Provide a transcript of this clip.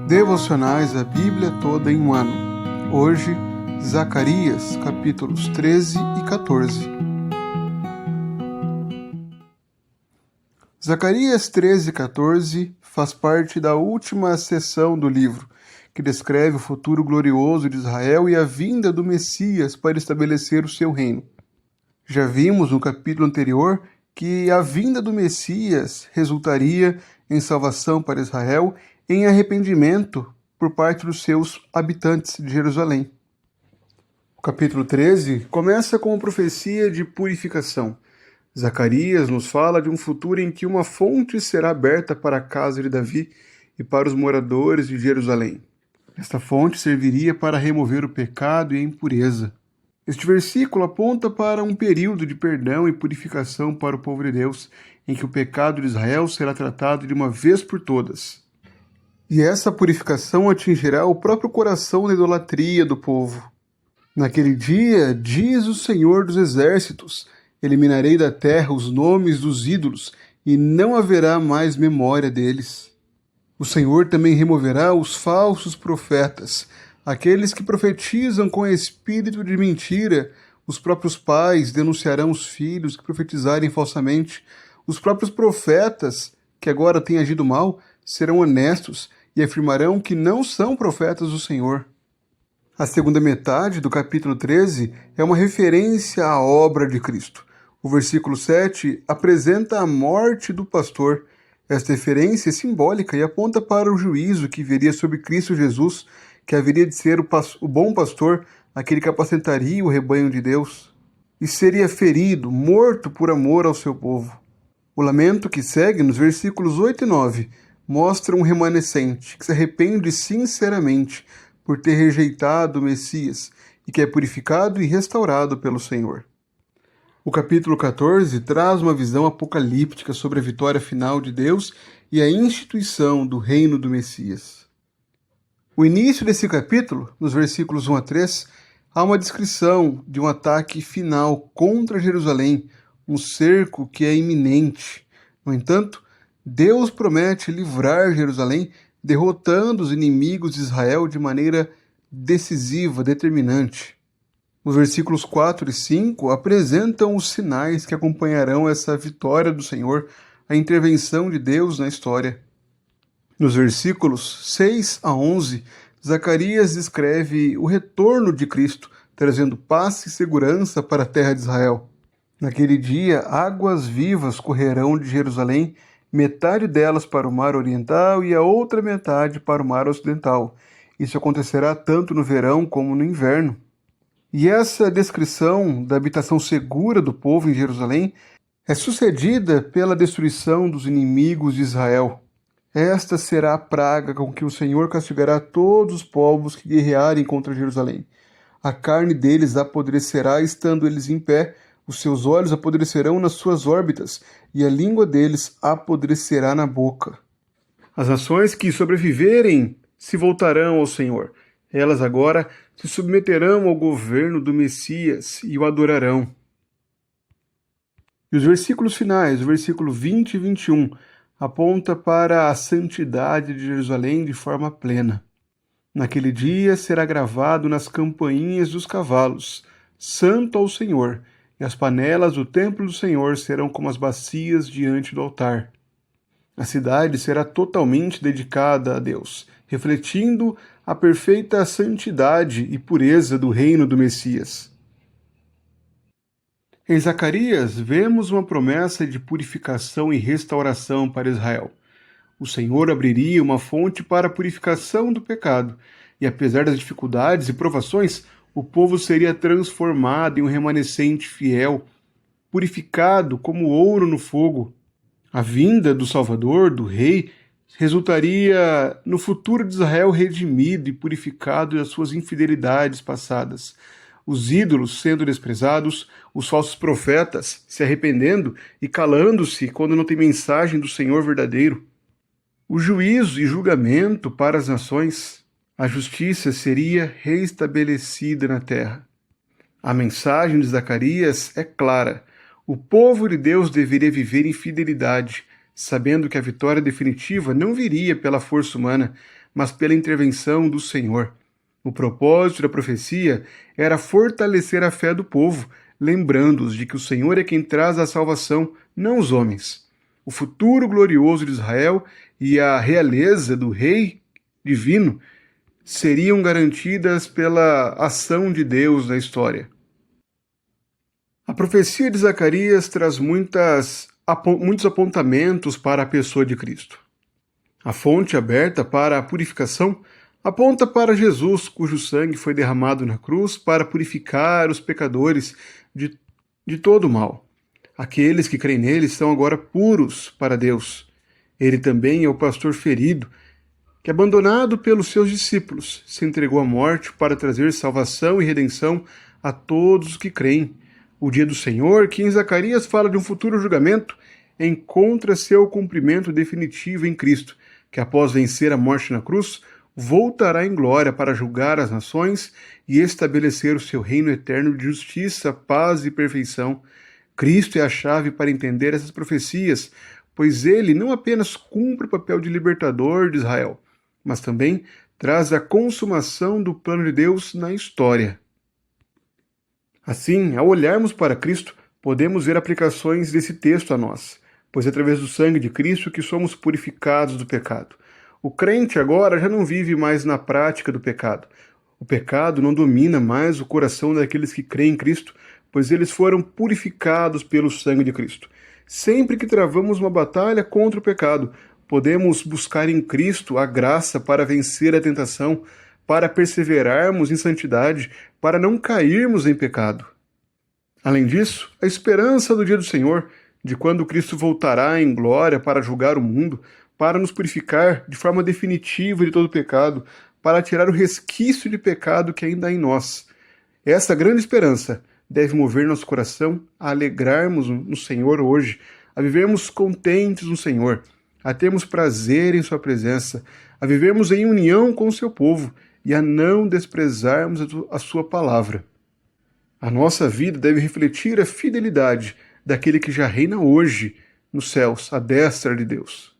Devocionais a Bíblia toda em um ano. Hoje, Zacarias, capítulos 13 e 14. Zacarias 13 e 14 faz parte da última seção do livro, que descreve o futuro glorioso de Israel e a vinda do Messias para estabelecer o seu reino. Já vimos no capítulo anterior que a vinda do Messias resultaria em salvação para Israel, em arrependimento por parte dos seus habitantes de Jerusalém. O capítulo 13 começa com uma profecia de purificação. Zacarias nos fala de um futuro em que uma fonte será aberta para a casa de Davi e para os moradores de Jerusalém. Esta fonte serviria para remover o pecado e a impureza. Este versículo aponta para um período de perdão e purificação para o povo de Deus, em que o pecado de Israel será tratado de uma vez por todas. E essa purificação atingirá o próprio coração da idolatria do povo. Naquele dia, diz o Senhor dos Exércitos, eliminarei da terra os nomes dos ídolos, e não haverá mais memória deles. O Senhor também removerá os falsos profetas, aqueles que profetizam com espírito de mentira. Os próprios pais denunciarão os filhos que profetizarem falsamente. Os próprios profetas, que agora têm agido mal, serão honestos e afirmarão que não são profetas do Senhor. A segunda metade do capítulo 13 é uma referência à obra de Cristo. O versículo 7 apresenta a morte do pastor. Esta referência é simbólica e aponta para o juízo que viria sobre Cristo Jesus, que haveria de ser o bom pastor, aquele que apacentaria o rebanho de Deus, e seria ferido, morto por amor ao seu povo. O lamento que segue nos versículos 8 e 9 mostra um remanescente que se arrepende sinceramente por ter rejeitado o Messias e que é purificado e restaurado pelo Senhor. O capítulo 14 traz uma visão apocalíptica sobre a vitória final de Deus e a instituição do reino do Messias. O início desse capítulo, nos versículos 1 a 3, há uma descrição de um ataque final contra Jerusalém, um cerco que é iminente. No entanto, Deus promete livrar Jerusalém, derrotando os inimigos de Israel de maneira decisiva, determinante. Os versículos 4 e 5 apresentam os sinais que acompanharão essa vitória do Senhor, a intervenção de Deus na história. Nos versículos 6 a 11, Zacarias descreve o retorno de Cristo, trazendo paz e segurança para a terra de Israel. Naquele dia, águas vivas correrão de Jerusalém, metade delas para o mar oriental e a outra metade para o mar ocidental. Isso acontecerá tanto no verão como no inverno. E essa descrição da habitação segura do povo em Jerusalém é sucedida pela destruição dos inimigos de Israel. Esta será a praga com que o Senhor castigará todos os povos que guerrearem contra Jerusalém. A carne deles apodrecerá estando eles em pé, os seus olhos apodrecerão nas suas órbitas, e a língua deles apodrecerá na boca. As nações que sobreviverem se voltarão ao Senhor. Elas agora se submeterão ao governo do Messias e o adorarão. E os versículos finais, o versículo 20 e 21, aponta para a santidade de Jerusalém de forma plena. Naquele dia será gravado nas campainhas dos cavalos, Santo ao Senhor, e as panelas do templo do Senhor serão como as bacias diante do altar. A cidade será totalmente dedicada a Deus, refletindo a perfeita santidade e pureza do reino do Messias. Em Zacarias, vemos uma promessa de purificação e restauração para Israel. O Senhor abriria uma fonte para a purificação do pecado, e apesar das dificuldades e provações, o povo seria transformado em um remanescente fiel, purificado como ouro no fogo. A vinda do Salvador, do Rei, resultaria no futuro de Israel redimido e purificado das suas infidelidades passadas. Os ídolos sendo desprezados, os falsos profetas se arrependendo e calando-se quando não tem mensagem do Senhor verdadeiro. O juízo e julgamento para as nações. A justiça seria reestabelecida na terra. A mensagem de Zacarias é clara. O povo de Deus deveria viver em fidelidade, sabendo que a vitória definitiva não viria pela força humana, mas pela intervenção do Senhor. O propósito da profecia era fortalecer a fé do povo, lembrando-os de que o Senhor é quem traz a salvação, não os homens. O futuro glorioso de Israel e a realeza do Rei divino seriam garantidas pela ação de Deus na história. A profecia de Zacarias traz muitos apontamentos para a pessoa de Cristo. A fonte aberta para a purificação aponta para Jesus, cujo sangue foi derramado na cruz para purificar os pecadores de todo o mal. Aqueles que creem nele são agora puros para Deus. Ele também é o pastor ferido, que, abandonado pelos seus discípulos, se entregou à morte para trazer salvação e redenção a todos os que creem. O dia do Senhor, que em Zacarias fala de um futuro julgamento, encontra seu cumprimento definitivo em Cristo, que após vencer a morte na cruz, voltará em glória para julgar as nações e estabelecer o seu reino eterno de justiça, paz e perfeição. Cristo é a chave para entender essas profecias, pois ele não apenas cumpre o papel de libertador de Israel, mas também traz a consumação do plano de Deus na história. Assim, ao olharmos para Cristo, podemos ver aplicações desse texto a nós, pois é através do sangue de Cristo que somos purificados do pecado. O crente agora já não vive mais na prática do pecado. O pecado não domina mais o coração daqueles que creem em Cristo, pois eles foram purificados pelo sangue de Cristo. Sempre que travamos uma batalha contra o pecado, podemos buscar em Cristo a graça para vencer a tentação, para perseverarmos em santidade, para não cairmos em pecado. Além disso, a esperança do dia do Senhor, de quando Cristo voltará em glória para julgar o mundo, para nos purificar de forma definitiva de todo pecado, para tirar o resquício de pecado que ainda há em nós. Essa grande esperança deve mover nosso coração a alegrarmos no Senhor hoje, a vivermos contentes no Senhor, a termos prazer em sua presença, a vivermos em união com o seu povo e a não desprezarmos a sua palavra. A nossa vida deve refletir a fidelidade daquele que já reina hoje nos céus, à destra de Deus.